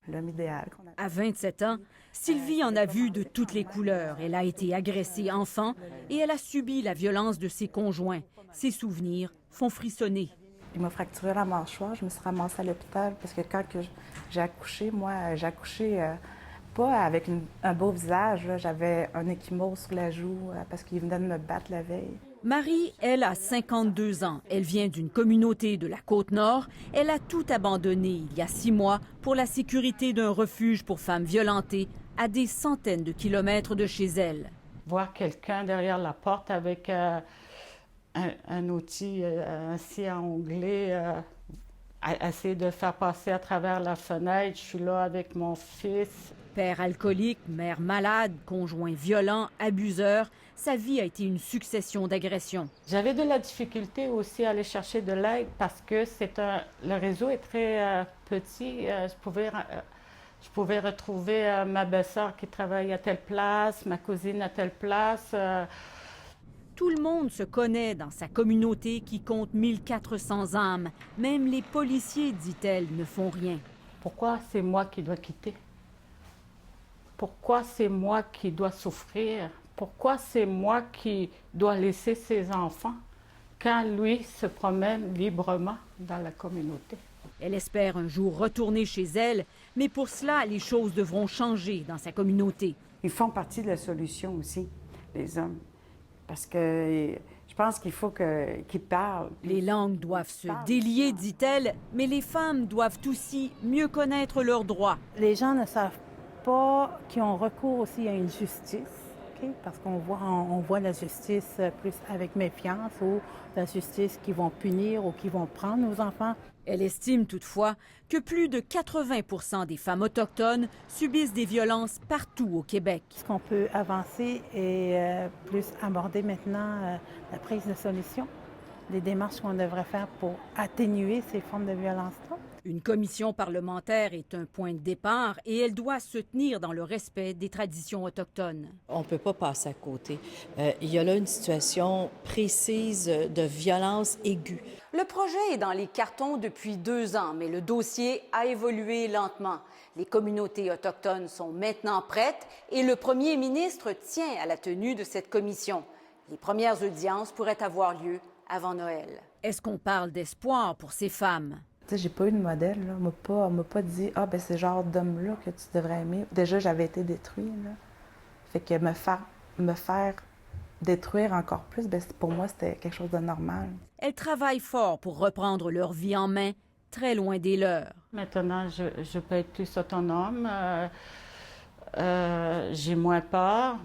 L'homme idéal qu'on a. À 27 ans, Sylvie en a vu de toutes les couleurs. Elle a été agressée enfant et elle a subi la violence de ses conjoints. Ses souvenirs font frissonner. Il m'a fracturé la mâchoire, je me suis ramassée à l'hôpital parce que j'ai accouché, moi, j'ai accouché pas avec un beau visage, là. J'avais un échymose sur la joue parce qu'il venait de me battre la veille. Marie, elle, a 52 ans. Elle vient d'une communauté de la Côte-Nord. Elle a tout abandonné il y a 6 mois pour la sécurité d'un refuge pour femmes violentées à des centaines de kilomètres de chez elle. Voir quelqu'un derrière la porte avec un outil, un scie à onglet, essayer de le faire passer à travers la fenêtre. Je suis là avec mon fils. Père alcoolique, mère malade, conjoint violent, abuseur, sa vie a été une succession d'agressions. J'avais de la difficulté aussi à aller chercher de l'aide parce que le réseau est très petit. Je pouvais retrouver ma belle-sœur qui travaille à telle place, ma cousine à telle place. Tout le monde se connaît dans sa communauté qui compte 1400 âmes. Même les policiers, dit-elle, ne font rien. Pourquoi c'est moi qui dois quitter? Pourquoi c'est moi qui dois souffrir? Pourquoi c'est moi qui dois laisser ses enfants quand lui se promène librement dans la communauté? Elle espère un jour retourner chez elle, mais pour cela, les choses devront changer dans sa communauté. Ils font partie de la solution aussi, les hommes. Parce que je pense qu'il faut qu'ils parlent. Les langues doivent se délier, dit-elle, mais les femmes doivent aussi mieux connaître leurs droits. Les gens ne savent pas qu'ils ont recours aussi à une justice, okay? Parce qu'on voit la justice plus avec méfiance ou la justice qui vont punir ou qui vont prendre nos enfants. Elle estime toutefois que plus de 80% des femmes autochtones subissent des violences partout au Québec. Ce qu'on peut avancer et plus aborder maintenant la prise de solution, les démarches qu'on devrait faire pour atténuer ces formes de violence-là. Une commission parlementaire est un point de départ et elle doit se tenir dans le respect des traditions autochtones. On ne peut pas passer à côté. Il y a là une situation précise de violence aiguë. Le projet est dans les cartons depuis 2 ans, mais le dossier a évolué lentement. Les communautés autochtones sont maintenant prêtes et le premier ministre tient à la tenue de cette commission. Les premières audiences pourraient avoir lieu avant Noël. Est-ce qu'on parle d'espoir pour ces femmes? Tu sais, j'ai pas eu de modèle, là. On m'a pas dit « Ah, ben c'est ce genre d'homme-là que tu devrais aimer. » Déjà, j'avais été détruite, là. Fait que me faire détruire encore plus, ben pour moi, c'était quelque chose de normal. Elles travaillent fort pour reprendre leur vie en main, très loin des leurs. Maintenant, je peux être plus autonome. J'ai moins peur.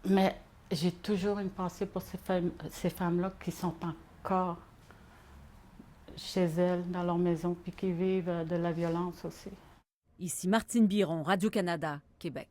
Mais j'ai toujours une pensée pour ces femmes-là qui sont encore chez elles, dans leur maison, puis qui vivent de la violence aussi. Ici Martine Biron, Radio-Canada, Québec.